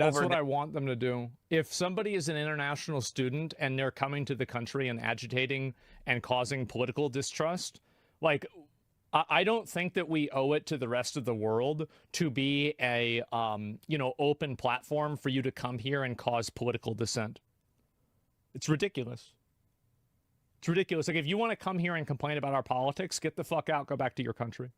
That's what I want them to do. If somebody is an international student and they're coming to the country and agitating and causing political distrust, like, I don't think that we owe it to the rest of the world to be a, open platform for you to come here and cause political dissent. It's ridiculous. It's ridiculous. Like, if you want to come here and complain about our politics, get the fuck out. Go back to your country.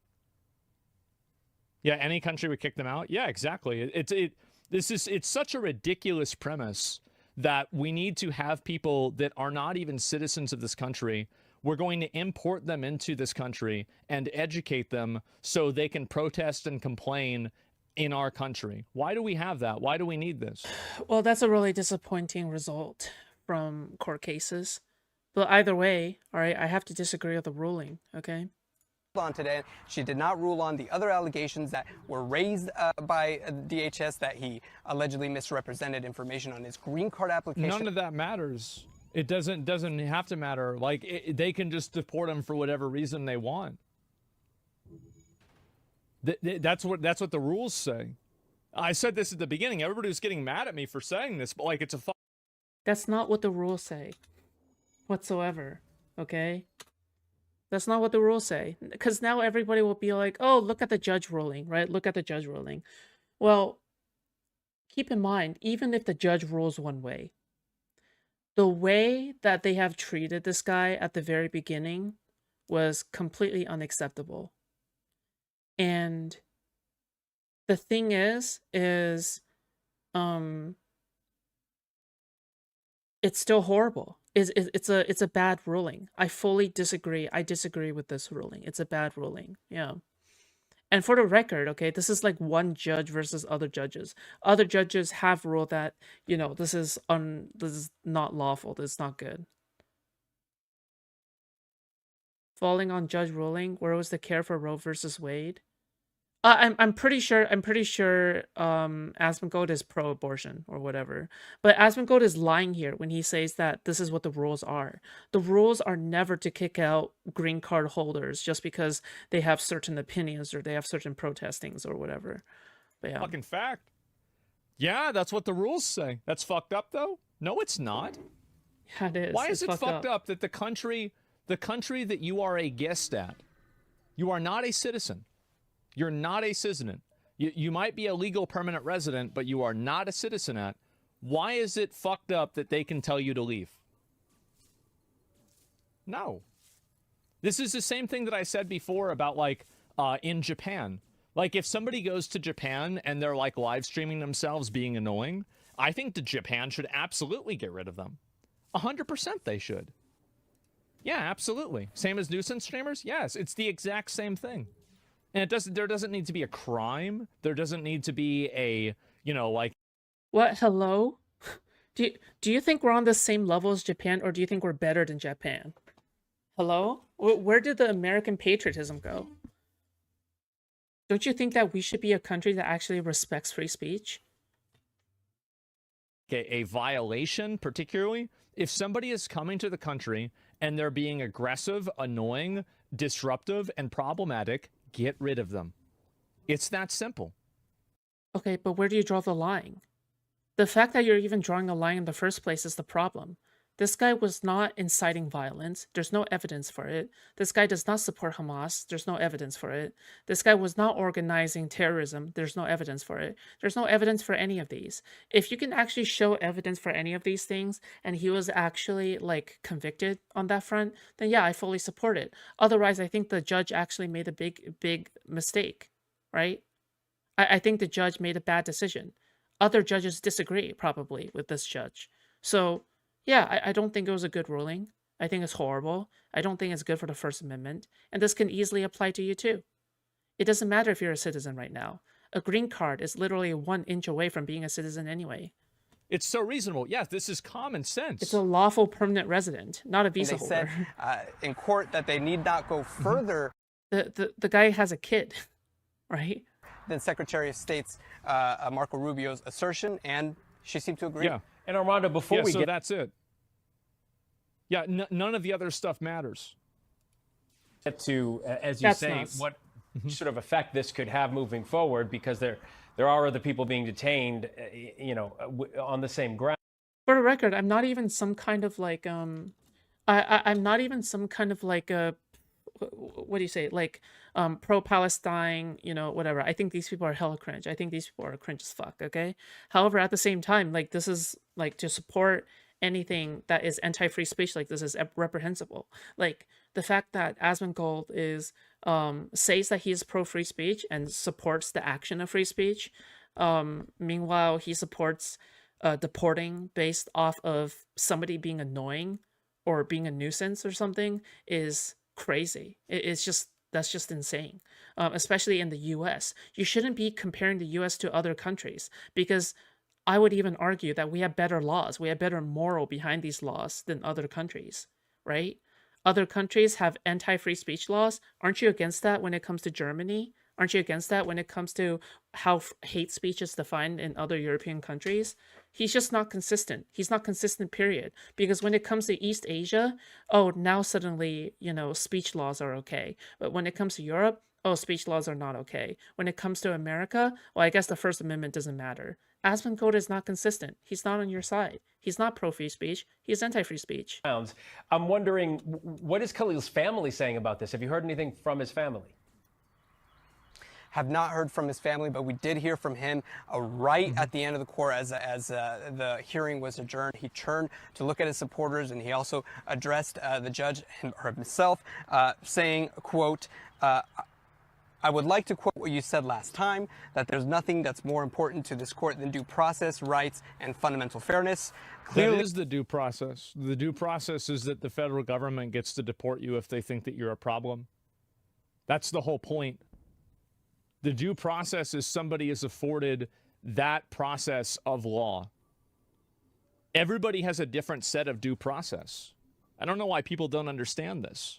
Yeah, any country would kick them out. Yeah, exactly. It's such a ridiculous premise that we need to have people that are not even citizens of this country. We're going to import them into this country and educate them so they can protest and complain in our country. Why do we have that? Why do we need this? Well, that's a really disappointing result from court cases. But either way, all right, I have to disagree with the ruling, okay? On today, she did not rule on the other allegations that were raised by DHS that he allegedly misrepresented information on his green card application. None of that matters. It doesn't have to matter. Like, they can just deport him for whatever reason they want. That's what the rules say. I said this at the beginning. Everybody was getting mad at me for saying this, but like, it's a. That's not what the rules say, whatsoever. Okay. That's not what the rules say. Because now everybody will be like, oh, look at the judge ruling, right? Look at the judge ruling. Well, keep in mind, even if the judge rules one way, the way that they have treated this guy at the very beginning was completely unacceptable. And the thing is it's still horrible. It's a bad ruling. I fully disagree. I disagree with this ruling. It's a bad ruling. Yeah. And for the record, okay, this is like one judge versus other judges. Other judges have ruled that, this is not lawful. This is not good. Falling on judge ruling, where was the care for Roe versus Wade? I'm pretty sure Asmongold is pro-abortion or whatever. But Asmongold is lying here when he says that this is what the rules are. The rules are never to kick out green card holders just because they have certain opinions or they have certain protestings or whatever. But yeah. Fucking fact. Yeah, that's what the rules say. That's fucked up though? No, it's not. Yeah, it is. Why is it fucked up that the country that you are a guest at, you are not a citizen. You're not a citizen. You might be a legal permanent resident, but you are not a citizen at. Why is it fucked up that they can tell you to leave? No. This is the same thing that I said before about, like, in Japan. Like, if somebody goes to Japan and they're, like, live streaming themselves being annoying, I think that Japan should absolutely get rid of them. 100% they should. Yeah, absolutely. Same as nuisance streamers? Yes, it's the exact same thing. And there doesn't need to be a crime. There doesn't need to be a, like... What? Hello? Do you think we're on the same level as Japan, or do you think we're better than Japan? Hello? Where did the American patriotism go? Don't you think that we should be a country that actually respects free speech? A violation, particularly, if somebody is coming to the country and they're being aggressive, annoying, disruptive, and problematic, get rid of them. It's that simple. Okay, but where do you draw the line? The fact that you're even drawing a line in the first place is the problem. This guy was not inciting violence. There's no evidence for it. This guy does not support Hamas. There's no evidence for it. This guy was not organizing terrorism. There's no evidence for it. There's no evidence for any of these. If you can actually show evidence for any of these things and he was actually like convicted on that front, then yeah, I fully support it. Otherwise, I think the judge actually made a big mistake, right? I think the judge made a bad decision. Other judges disagree probably with this judge. So yeah, I don't think it was a good ruling. I think it's horrible. I don't think it's good for the First Amendment. And this can easily apply to you too. It doesn't matter if you're a citizen right now. A green card is literally 1 inch away from being a citizen anyway. It's so reasonable. Yes, this is common sense. It's a lawful permanent resident, not a visa holder. They said in court that they need not go further. The guy has a kid, right? Than Secretary of State's Marco Rubio's assertion, and she seemed to agree. Yeah. And Armando, before we so get... that's it. Yeah, none of the other stuff matters. To, as you say, what sort of effect this could have moving forward, because there there are other people being detained, on the same ground. For the record, I'm not even some kind of like I'm not even some kind of like a what do you say, like pro-Palestine, whatever. I think these people are hella cringe. I think these people are cringe as fuck. Okay. However, at the same time, like this is like to support anything that is anti-free speech like this is reprehensible. Like the fact that Asmongold is says that he is pro-free speech and supports the action of free speech. Meanwhile, he supports deporting based off of somebody being annoying or being a nuisance or something is crazy. It's just that's just insane. Especially in the U.S., you shouldn't be comparing the U.S. to other countries because I would even argue that we have better laws, we have better moral behind these laws than other countries, right? Other countries have anti-free speech laws. Aren't you against that when it comes to Germany? Aren't you against that when it comes to how hate speech is defined in other European countries? He's just not consistent. He's not consistent, period. Because when it comes to East Asia, oh, now suddenly, speech laws are okay. But when it comes to Europe, oh, speech laws are not okay. When it comes to America, well, I guess the First Amendment doesn't matter. Asmongold is not consistent. He's not on your side. He's not pro-free speech. He's anti-free speech. I'm wondering, what is Khalil's family saying about this? Have you heard anything from his family? Have not heard from his family, but we did hear from him right at the end of the court as the hearing was adjourned. He turned to look at his supporters, and he also addressed the judge himself, saying, quote, I would like to quote what you said last time, that there's nothing that's more important to this court than due process, rights, and fundamental fairness. Clearly, that is the due process. The due process is that the federal government gets to deport you if they think that you're a problem. That's the whole point. The due process is somebody is afforded that process of law. Everybody has a different set of due process. I don't know why people don't understand this.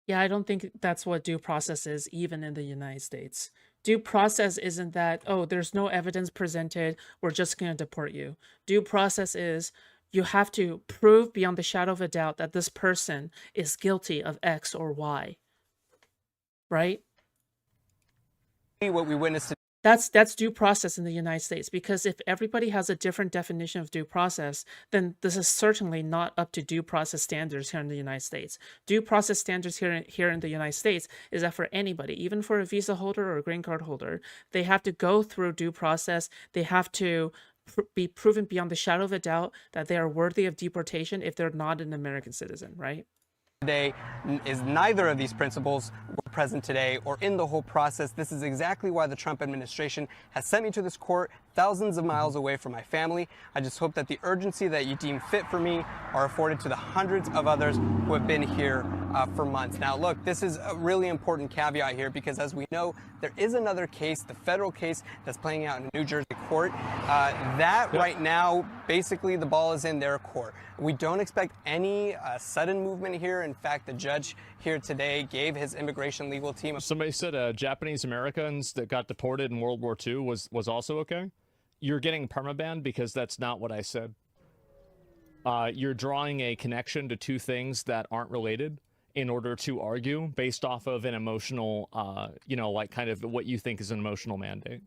Yeah, I don't think that's what due process is, even in the United States. Due process isn't that, oh, there's no evidence presented, we're just going to deport you. Due process is you have to prove beyond the shadow of a doubt that this person is guilty of X or Y. Right? What we witnessed. That's due process in the United States, because if everybody has a different definition of due process, then this is certainly not up to due process standards here in the United States. Due process standards here in the United States is that for anybody, even for a visa holder or a green card holder, they have to go through due process. They have to be proven beyond the shadow of a doubt that they are worthy of deportation if they're not an American citizen, right? Today is neither of these principles were present today or in the whole process. This is exactly why the Trump administration has sent me to this court thousands of miles away from my family. I just hope that the urgency that you deem fit for me are afforded to the hundreds of others who have been here for months. Now, look, this is a really important caveat here because, as we know, there is another case, the federal case that's playing out in New Jersey court. Right now, basically, the ball is in their court. We don't expect any sudden movement here. In fact, the judge here today gave his immigration legal team. Somebody said Japanese Americans that got deported in World War II was also okay. You're getting permabanned because that's not what I said. You're drawing a connection to two things that aren't related in order to argue based off of an emotional, like kind of what you think is an emotional mandate.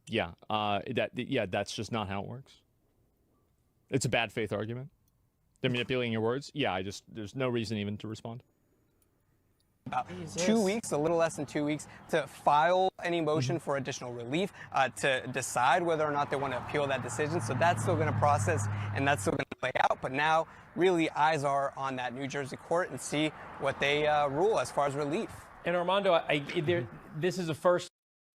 Yeah, that's just not how it works. It's a bad faith argument. They're manipulating your words. Yeah, there's no reason even to respond. About 2 weeks, a little less than 2 weeks, to file any motion for additional relief, to decide whether or not they want to appeal that decision. So that's still going to process and that's still going to play out. But now, really, eyes are on that New Jersey court and see what they rule as far as relief. And Armando, this is a first.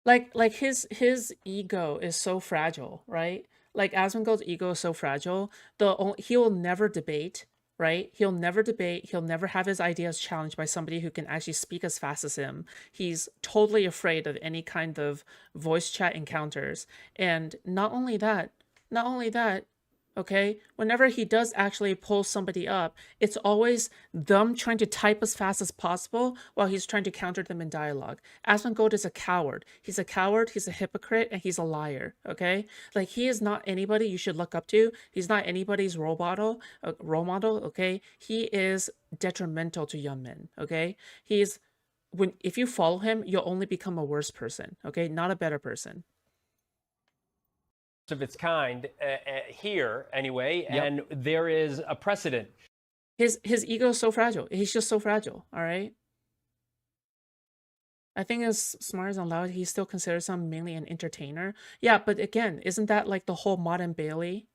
Like his ego is so fragile, right? Like Asmongold's ego is so fragile. He will never debate, right? He'll never debate. He'll never have his ideas challenged by somebody who can actually speak as fast as him. He's totally afraid of any kind of voice chat encounters. And not only that, okay, whenever he does actually pull somebody up, it's always them trying to type as fast as possible while he's trying to counter them in dialogue. Asmongold is a coward. He's a coward, he's a hypocrite, and he's a liar, okay? Like, he is not anybody you should look up to. He's not anybody's role model, okay? He is detrimental to young men, okay? He's if you follow him, you'll only become a worse person, okay? Not a better person. Of its kind here anyway, Yep. and there is a precedent. His ego is so fragile. He's just so fragile, all right? I think as smart as allowed, he still considers him mainly an entertainer. Yeah, but again, isn't that like the whole Maude and Bailey?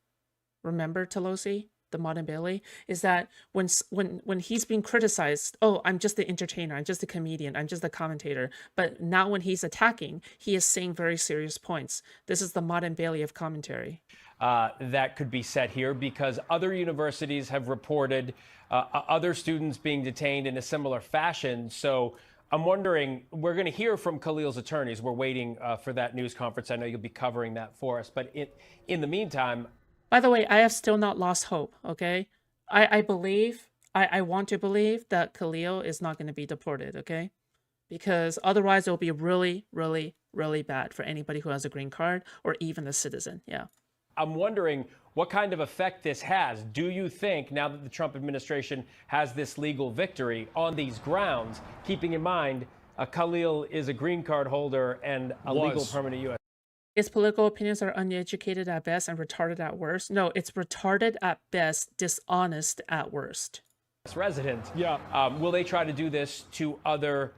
Remember Pelosi? The Maude and Bailey? Is that when he's being criticized, oh, I'm just the entertainer, I'm just a comedian, I'm just a commentator. But now when he's attacking, he is saying very serious points. This is the Maude and Bailey of commentary. That could be set here because other universities have reported other students being detained in a similar fashion. So I'm wondering, we're going to hear from Khalil's attorneys. We're waiting for that news conference. I know you'll be covering that for us. But in the meantime... By the way, I have still not lost hope, okay? I believe, I want to believe that Khalil is not going to be deported, okay? Because otherwise it'll be really, really, really bad for anybody who has a green card or even a citizen, yeah. I'm wondering what kind of effect this has. Do you think, now that the Trump administration has this legal victory on these grounds, keeping in mind Khalil is a green card holder and a legal permanent U.S. His political opinions are uneducated at best and retarded at worst. No, it's retarded at best, dishonest at worst. Resident. Yeah. Will they try to do this to other...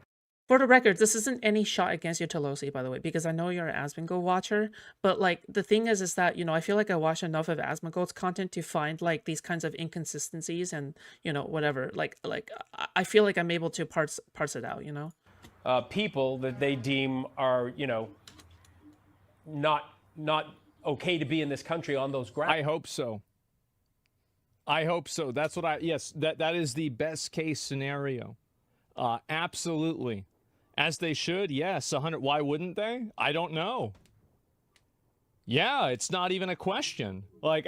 For the record, this isn't any shot against you, Pelosi, by the way, because I know you're an Asmongold watcher. But like the thing is that, you know, I feel like I watch enough of Asmongold's content to find like these kinds of inconsistencies and, you know, whatever. Like I feel like I'm able to parse it out, you know. People that they deem are, you know, not okay to be in this country on those grounds. I hope so. I hope so. That's what yes, that is the best case scenario. Absolutely. As they should, yes, 100. Why wouldn't they? I don't know. Yeah, it's not even a question. Like,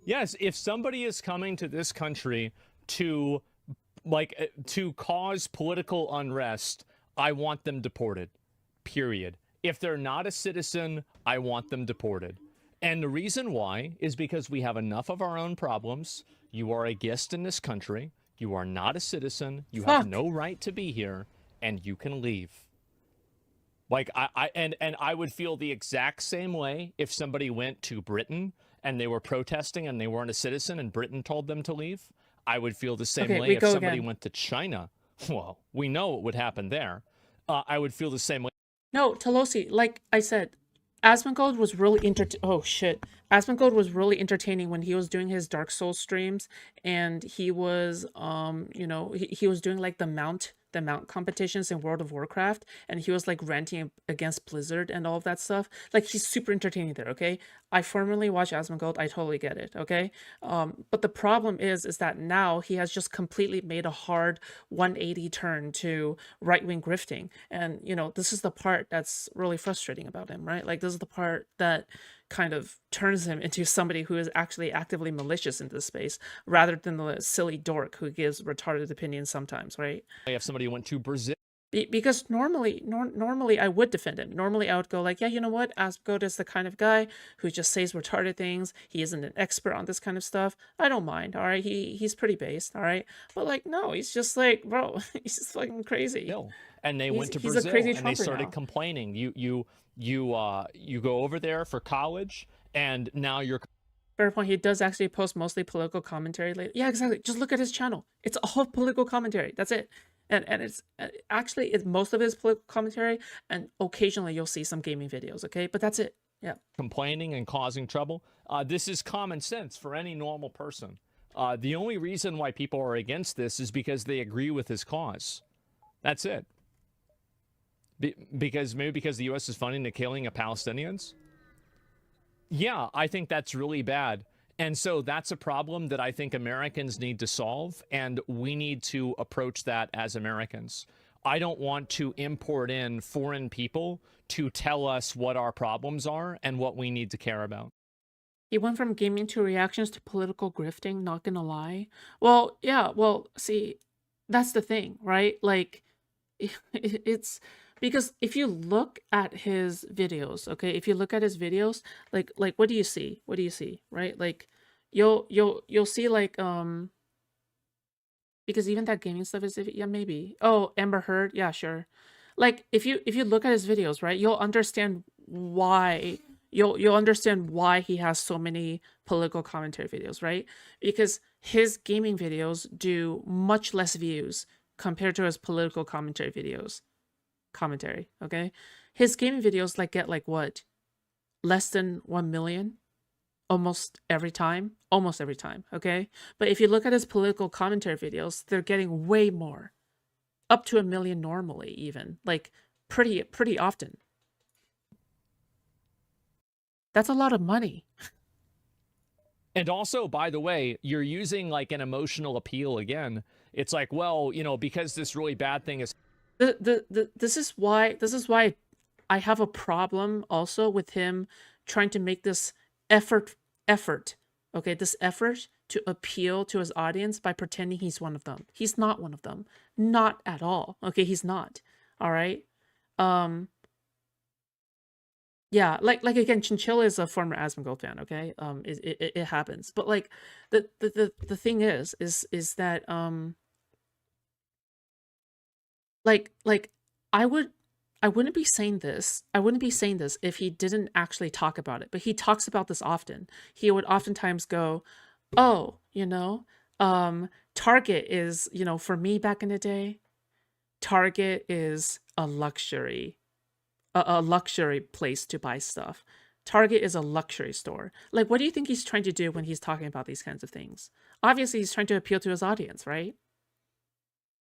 yes, if somebody is coming to this country to, like, to cause political unrest, I want them deported, period. If they're not a citizen, I want them deported. And the reason why is because we have enough of our own problems. You are a guest in this country. You are not a citizen. You have no right to be here, and you can leave. Like, I would feel the exact same way if somebody went to Britain and they were protesting and they weren't a citizen and Britain told them to leave. I would feel the same way if somebody went to China. Well, we know what would happen there. I would feel the same way. No, Pelosi, like I said, Asmongold was really Asmongold was really entertaining when he was doing his Dark Souls streams, and he was you know, he was doing like the mount competitions in World of Warcraft, and he was like ranting against Blizzard and all of that stuff. Like, he's super entertaining there, okay? I formerly watch Asmongold, I totally get it, okay? But the problem is that now he has just completely made a hard 180 turn to right-wing grifting. And, you know, this is the part that's really frustrating about him, right? Like, this is the part that kind of turns him into somebody who is actually actively malicious in this space, rather than the silly dork who gives retarded opinions sometimes, right? If somebody went to Brazil. Because normally I would defend him. Normally I would go like, yeah, you know what? Asmongold is the kind of guy who just says retarded things. He isn't an expert on this kind of stuff. I don't mind, all right? He's pretty based, all right? But like, no, he's just like, bro, he's just fucking crazy. And they went to Brazil and they started complaining. You go over there for college, and now you're... Fair point. He does actually post mostly political commentary lately. Yeah, exactly. Just look at his channel. It's all political commentary. That's it. And it's actually, it's most of his political commentary, and occasionally you'll see some gaming videos, okay? But that's it. Yeah. Complaining and causing trouble. This is common sense for any normal person. The only reason why people are against this is because they agree with his cause. That's it. Because the U.S. is funding the killing of Palestinians? Yeah, I think that's really bad. And so that's a problem that I think Americans need to solve, and we need to approach that as Americans. I don't want to import in foreign people to tell us what our problems are and what we need to care about. He went from gaming to reactions to political grifting, not gonna lie. Well, yeah, well, see, that's the thing, right? Like, it's... Because if you look at his videos, okay, if you look at his videos, like what do you see? What do you see, right? Like, you'll see like Because even that gaming stuff is, yeah, maybe. Oh, Amber Heard, yeah, sure. Like if you look at his videos, right, you'll understand why you'll understand why he has so many political commentary videos, right? Because his gaming videos do much less views compared to his political commentary videos. Okay? His gaming videos like get like what? Less than 1 million almost every time, okay? But if you look at his political commentary videos, they're getting way more. Up to 1 million normally even. Like pretty often. That's a lot of money. And also, by the way, you're using like an emotional appeal again. It's like, well, you know, because this really bad thing is This is why I have a problem also with him trying to make this effort, okay, this effort to appeal to his audience by pretending he's one of them. He's not one of them. Not at all. Okay, he's not. All right. Yeah, like again, Chinchilla is a former Asmongold fan, okay? It happens. But like the thing is that like I wouldn't be saying this. I wouldn't be saying this if he didn't actually talk about it. But he talks about this often. He would oftentimes go, "Oh, Target is, for me back in the day, Target is a luxury place to buy stuff. Target is a luxury store." Like, what do you think he's trying to do when he's talking about these kinds of things? Obviously, he's trying to appeal to his audience, right?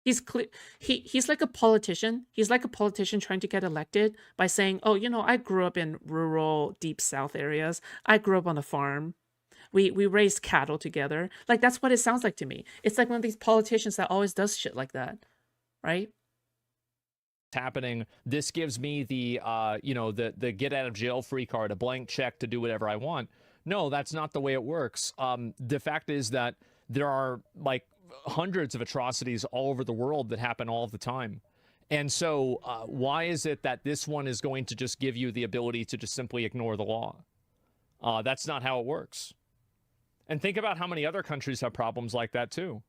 He's like a politician. He's like a politician trying to get elected by saying, "Oh, I grew up in rural, deep South areas. I grew up on a farm. We raised cattle together." Like, that's what it sounds like to me. It's like one of these politicians that always does shit like that, right? happening, this gives me the the get out of jail free card, a blank check to do whatever I want. No, that's not the way it works. The fact is that there are like hundreds of atrocities all over the world that happen all the time. And so why is it that this one is going to just give you the ability to just simply ignore the law? That's not how it works. And think about how many other countries have problems like that too.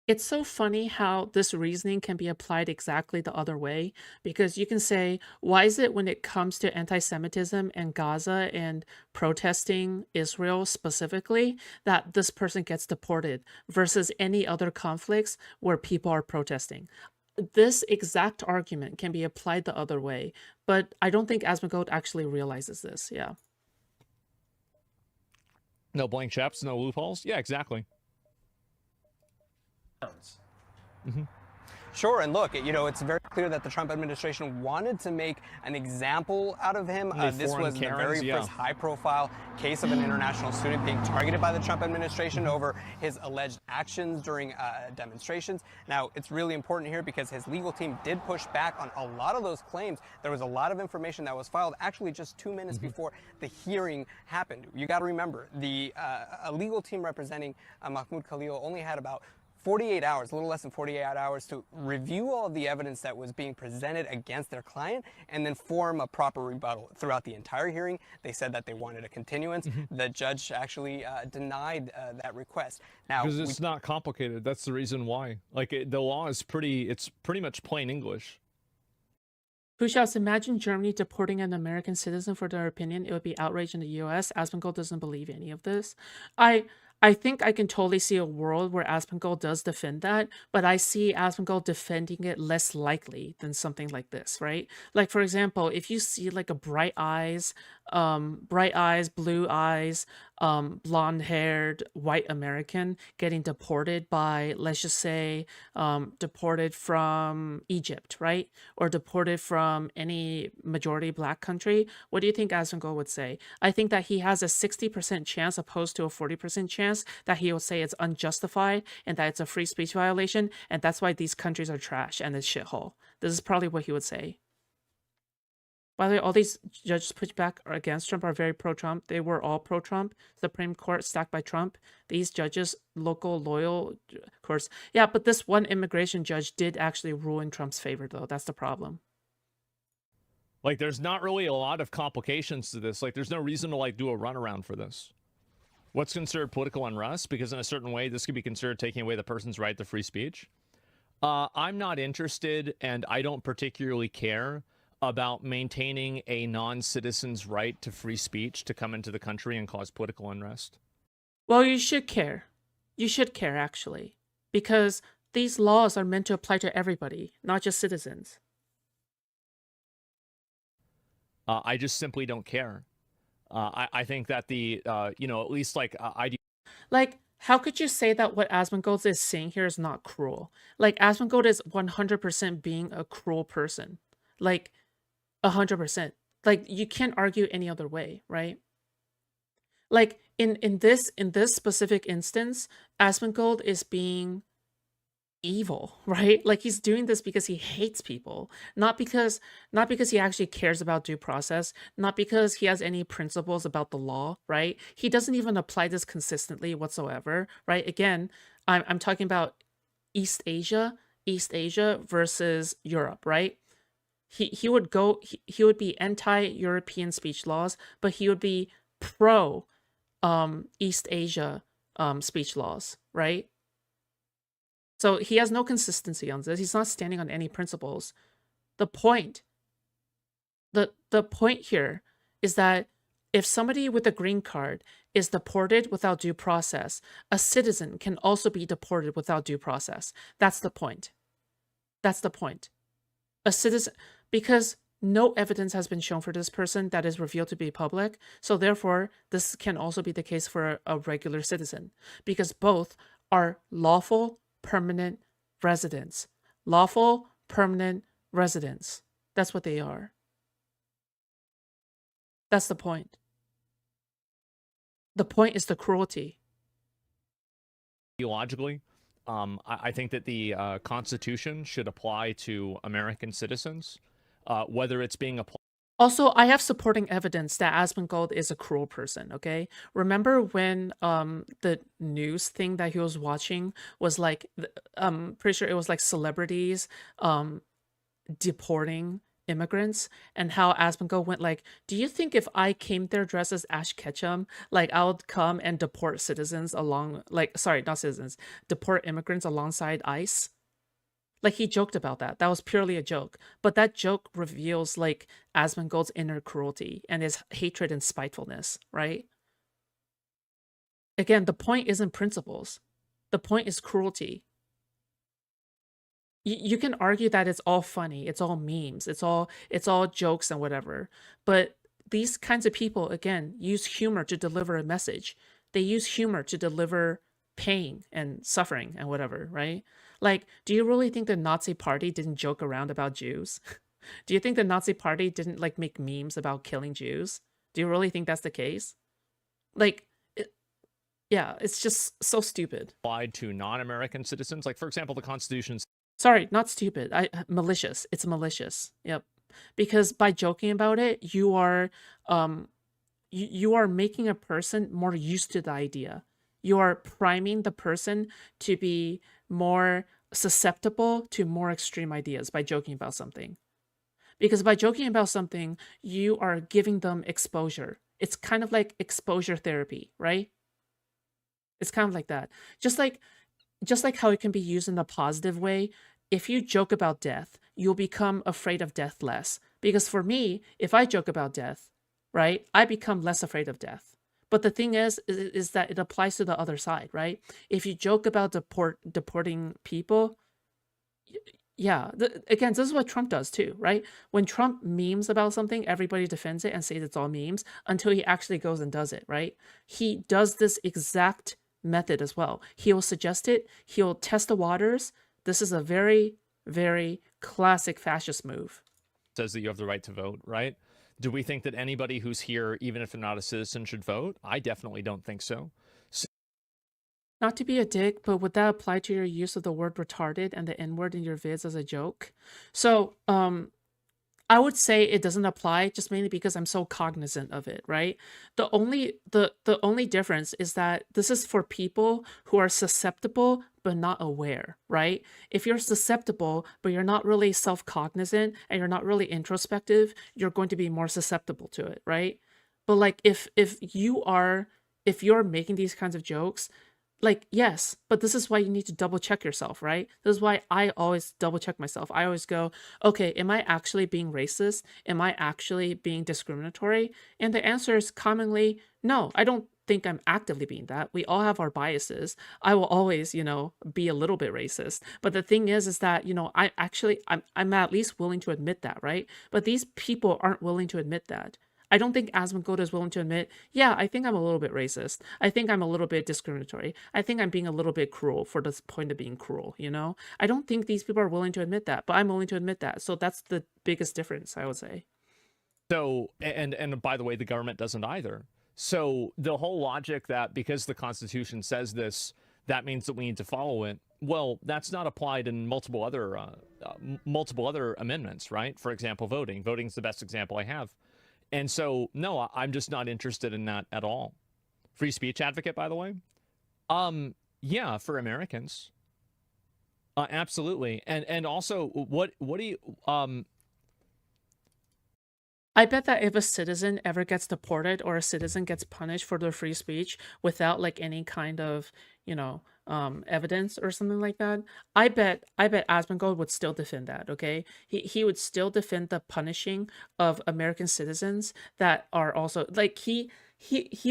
It's so funny how this reasoning can be applied exactly the other way, because you can say, why is it when it comes to anti-Semitism and Gaza and protesting Israel specifically, that this person gets deported versus any other conflicts where people are protesting? This exact argument can be applied the other way, but I don't think Asmongold actually realizes this. Yeah. No blank checks, no loopholes. Yeah, exactly. Mm-hmm. Sure, and look, it's very clear that the Trump administration wanted to make an example out of him. This was the very first high-profile case of an international student being targeted by the Trump administration over his alleged actions during demonstrations. Now, it's really important here because his legal team did push back on a lot of those claims. There was a lot of information that was filed actually just 2 minutes before the hearing happened. You got to remember, the a legal team representing Mahmoud Khalil only had about 48 hours, a little less than 48 hours, to review all of the evidence that was being presented against their client and then form a proper rebuttal. Throughout the entire hearing, they said that they wanted a continuance. The judge actually denied that request. Now, because it's not complicated. That's the reason why. Like, the law is it's pretty much plain English. Foodshops, imagine Germany deporting an American citizen for their opinion. It would be outrage in the U.S. Asmongold doesn't believe any of this. I think I can totally see a world where Asmongold does defend that, but I see Asmongold defending it less likely than something like this, right? Like, for example, if you see like a bright eyes, blue eyes, blonde-haired white American getting deported by, let's just say, deported from Egypt, right? Or deported from any majority black country, what do you think Asmongold would say? I think that he has a 60% chance opposed to a 40% chance that he will say it's unjustified and that it's a free speech violation, and that's why these countries are trash and it's shithole. This is probably what he would say. By the way, all these judges pushed back against Trump are very pro-Trump. They were all pro-Trump. Supreme Court stacked by Trump. These judges, local, loyal, of course. Yeah, but this one immigration judge did actually rule in Trump's favor, though. That's the problem. Like, there's not really a lot of complications to this. Like, there's no reason to, like, do a runaround for this. What's considered political unrest? Because in a certain way, this could be considered taking away the person's right to free speech. I'm not interested, and I don't particularly care about maintaining a non-citizen's right to free speech to come into the country and cause political unrest. Well, you should care. You should care, actually, because these laws are meant to apply to everybody, not just citizens. I just simply don't care. I think that the, at least like Like, how could you say that what Asmongold is saying here is not cruel? Like, Asmongold is 100% being a cruel person. Like, 100%. Like, you can't argue any other way, right? Like, in this specific instance, Asmongold is being evil, right? Like, he's doing this because he hates people, not because he actually cares about due process, not because he has any principles about the law, right? He doesn't even apply this consistently whatsoever, right? Again, I'm talking about East Asia versus Europe, right? He would be anti-European speech laws, but he would be pro East Asia speech laws, right? So he has no consistency on this. He's not standing on any principles. The point here is that if somebody with a green card is deported without due process, a citizen can also be deported without due process. That's the point. That's the point. A citizen, because no evidence has been shown for this person that is revealed to be public. So therefore, this can also be the case for a regular citizen, because both are lawful permanent residents. Lawful permanent residents. That's what they are. That's the point. The point is the cruelty. Ideologically, I think that the Constitution should apply to American citizens, whether it's being applied. Also, I have supporting evidence that Asmongold is a cruel person, okay? Remember when the news thing that he was watching was like, I'm pretty sure it was like celebrities deporting immigrants, and how Asmongold went like, do you think if I came there dressed as Ash Ketchum, like I would come and deport citizens deport immigrants alongside ICE? Like, he joked about that. That was purely a joke. But that joke reveals, like, Asmongold's inner cruelty and his hatred and spitefulness, right? Again, the point isn't principles. The point is cruelty. You can argue that it's all funny, it's all memes, it's all jokes and whatever. But these kinds of people, again, use humor to deliver a message. They use humor to deliver pain and suffering and whatever, right? Like, do you really think the Nazi party didn't joke around about Jews? Do you think the Nazi party didn't like make memes about killing Jews? Do you really think that's the case? Like, yeah, it's just so stupid. Applied to non-American citizens, like for example, the Constitution. Sorry, not stupid. Malicious. It's malicious. Yep. Because by joking about it, you are making a person more used to the idea. You are priming the person to be more susceptible to more extreme ideas by joking about something. Because by joking about something, you are giving them exposure. It's kind of like exposure therapy, right? It's kind of like that. Just like how it can be used in a positive way. If you joke about death, you'll become afraid of death less. Because for me, if I joke about death, right, I become less afraid of death. But the thing is that it applies to the other side, right? If you joke about deporting people, yeah, again, this is what Trump does too, right? When Trump memes about something, everybody defends it and says it's all memes until he actually goes and does it, right? He does this exact method as well. He'll suggest it, he'll test the waters. This is a very, very classic fascist move. Says that you have the right to vote, right? Do we think that anybody who's here, even if they're not a citizen, should vote? I definitely don't think so. Not to be a dick, but would that apply to your use of the word retarded and the N-word in your vids as a joke? So, I would say it doesn't apply just mainly because I'm so cognizant of it, right? The only difference is that this is for people who are susceptible but not aware, right? If you're susceptible but you're not really self-cognizant and you're not really introspective, you're going to be more susceptible to it, right? But like if you are if you're making these kinds of jokes, like, yes, but this is why you need to double check yourself, right? This is why I always double check myself. I always go, okay, am I actually being racist? Am I actually being discriminatory? And the answer is commonly no. I don't think I'm actively being that. We all have our biases. I will always, be a little bit racist. But the thing is that, I'm at least willing to admit that, right? But these people aren't willing to admit that. I don't think Asmongold is willing to admit, yeah, I think I'm a little bit racist. I think I'm a little bit discriminatory. I think I'm being a little bit cruel for the point of being cruel, I don't think these people are willing to admit that, but I'm willing to admit that. So that's the biggest difference, I would say. So, and by the way, the government doesn't either. So the whole logic that because the Constitution says this, that means that we need to follow it. Well, that's not applied in multiple other amendments, right? For example, voting. Voting's the best example I have. And so, no, I'm just not interested in that at all. Free speech advocate, by the way. Yeah, for Americans. Absolutely. And also, what do you, I bet that if a citizen ever gets deported or a citizen gets punished for their free speech without like any kind of, evidence or something like that, I bet Asmongold would still defend that. Okay, he would still defend the punishing of American citizens that are also like he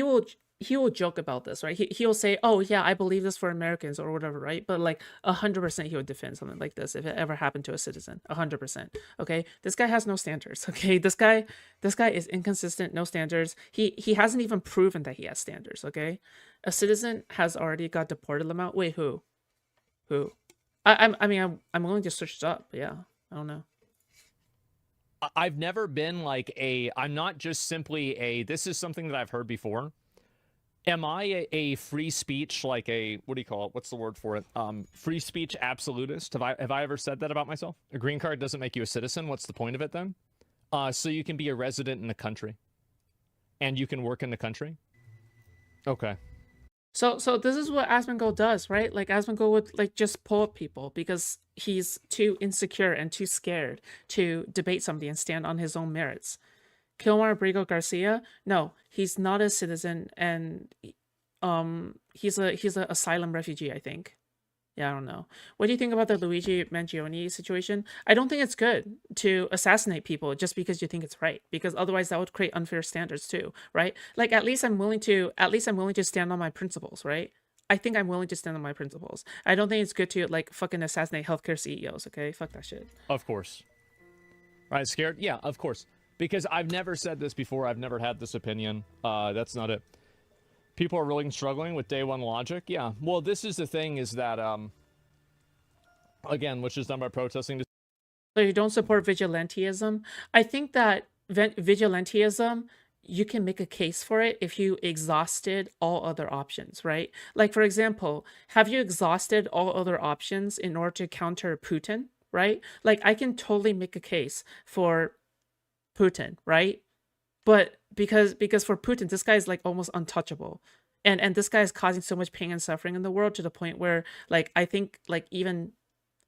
will joke about this, right? He'll say, "Oh yeah, I believe this for Americans or whatever," right? But like 100%, he would defend something like this if it ever happened to a citizen. 100%. Okay, this guy has no standards. Okay, this guy is inconsistent, no standards. He hasn't even proven that he has standards. Okay, a citizen has already got deported. Lamau. Wait, who? Who? I'm willing to search it up. But yeah, I don't know. I've never been like I'm not just simply this is something that I've heard before. Am I a free speech, like what do you call it? What's the word for it? Free speech absolutist? Have I ever said that about myself? A green card doesn't make you a citizen. What's the point of it then? So you can be a resident in the country, and you can work in the country. Okay. So this is what Asmongold does, right? Like Asmongold would like just pull up people because he's too insecure and too scared to debate somebody and stand on his own merits. Kilmar Abrigo Garcia, no, he's not a citizen, and he's a asylum refugee, I think. Yeah, I don't know. What do you think about the Luigi Mangione situation? I don't think it's good to assassinate people just because you think it's right, because otherwise that would create unfair standards too, right? Like at least I'm willing to stand on my principles, right? I think I'm willing to stand on my principles. I don't think it's good to like fucking assassinate healthcare CEOs, okay? Fuck that shit. Of course. Right, scared? Yeah, of course. Because I've never said this before. I've never had this opinion. That's not it. People are really struggling with day one logic. Yeah. Well, this is the thing is that, again, which is done by protesting. So you don't support vigilantism? I think that vigilantism, you can make a case for it if you exhausted all other options, right? Like, for example, have you exhausted all other options in order to counter Putin, right? Like, I can totally make a case for Putin, right? But because for Putin, this guy is like almost untouchable, and this guy is causing so much pain and suffering in the world to the point where like I think like even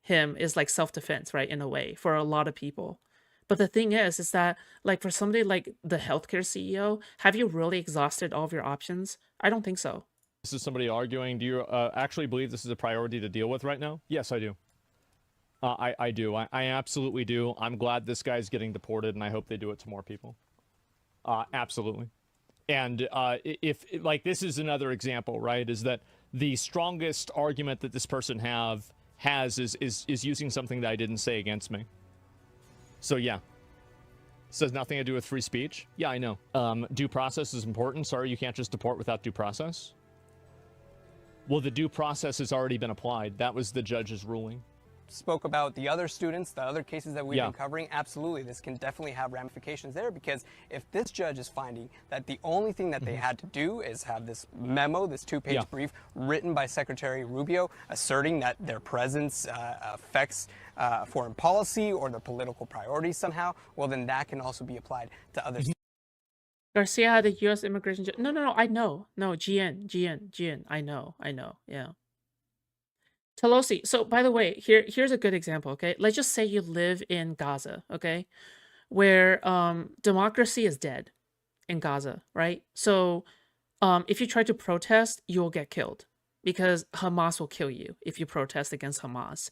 him is like self-defense, right, in a way for a lot of people. But the thing is that like for somebody like the healthcare CEO, have you really exhausted all of your options? I don't think so. This is somebody arguing. Do you actually believe this is a priority to deal with right now? Yes, I do. I do. I absolutely do. I'm glad this guy's getting deported, and I hope they do it to more people. Absolutely. And if like this is another example, right? Is that the strongest argument that this person has is using something that I didn't say against me. So yeah. This has nothing to do with free speech. Yeah, I know. Due process is important. Sorry, you can't just deport without due process. Well, the due process has already been applied. That was the judge's ruling. Spoke about the other students, the other cases that we've been covering, absolutely, this can definitely have ramifications there, because if this judge is finding that the only thing that they had to do is have this memo, this two-page brief written by Secretary Rubio asserting that their presence affects foreign policy or their political priorities somehow, well, then that can also be applied to others. Garcia had a U.S. immigration judge. No, I know. No, GN. I know, yeah. Tolosi. So, by the way, here's a good example, okay? Let's just say you live in Gaza, okay? Where democracy is dead in Gaza, right? So, if you try to protest, you'll get killed because Hamas will kill you if you protest against Hamas.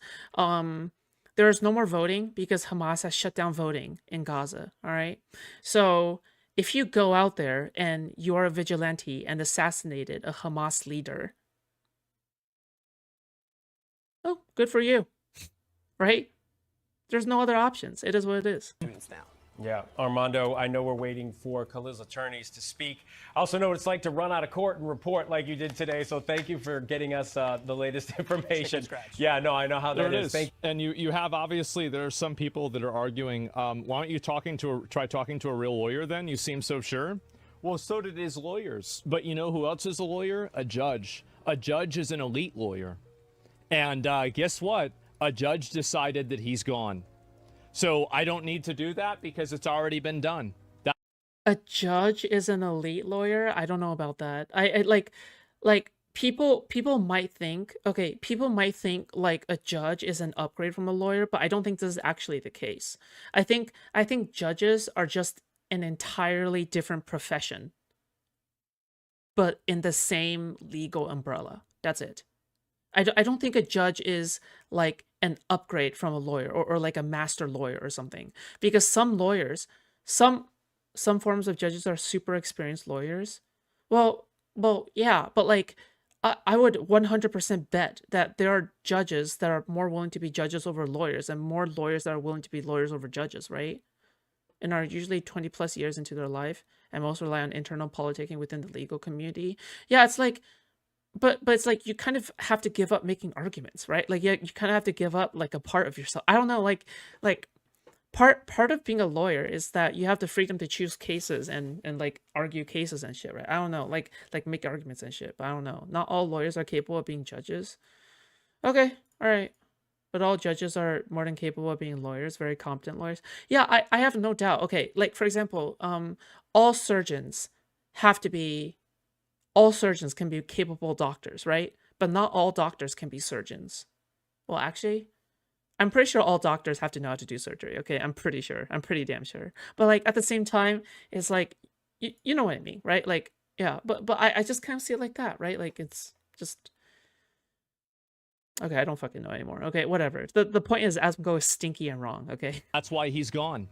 There is no more voting because Hamas has shut down voting in Gaza. All right. So if you go out there and you are a vigilante and assassinated a Hamas leader, oh, good for you. Right? There's no other options. It is what it is. Students now. Yeah, Armando, I know we're waiting for Khalil's attorneys to speak. I also know what it's like to run out of court and report like you did today. So thank you for getting us the latest information. Yeah, no, I know how that is. And you have, obviously, there are some people that are arguing, why don't you try talking to a real lawyer then? You seem so sure. Well, so did his lawyers. But you know who else is a lawyer? A judge. A judge is an elite lawyer. And guess what? A judge decided that he's gone. So I don't need to do that because it's already been done. A judge is an elite lawyer? I don't know about that. I like people might think, okay, people might think like a judge is an upgrade from a lawyer, but I don't think this is actually the case. I think judges are just an entirely different profession, but in the same legal umbrella. That's it. I don't think a judge is like an upgrade from a lawyer or like a master lawyer or something, because some lawyers, some forms of judges are super experienced lawyers. Well, yeah, but like I would 100% bet that there are judges that are more willing to be judges over lawyers and more lawyers that are willing to be lawyers over judges, right? And are usually 20 plus years into their life and most rely on internal politicking within the legal community. Yeah, it's like, but it's like you kind of have to give up making arguments, right? Like, yeah, you kind of have to give up like a part of yourself. I don't know, like part of being a lawyer is that you have the freedom to choose cases and like argue cases and shit, right? I don't know, like make arguments and shit, but I don't know. Not all lawyers are capable of being judges. Okay, all right. But all judges are more than capable of being lawyers, very competent lawyers. Yeah, I have no doubt. Okay, like for example, all surgeons can be capable doctors, right? But not all doctors can be surgeons. Well, actually, I'm pretty sure all doctors have to know how to do surgery, okay? I'm pretty sure. I'm pretty damn sure. But like at the same time, it's like, you know what I mean, right? Like, yeah, but I just kind of see it like that, right? Like it's just... Okay, I don't fucking know anymore. Okay, whatever. The point is Asmongold is stinky and wrong, okay? That's why he's gone.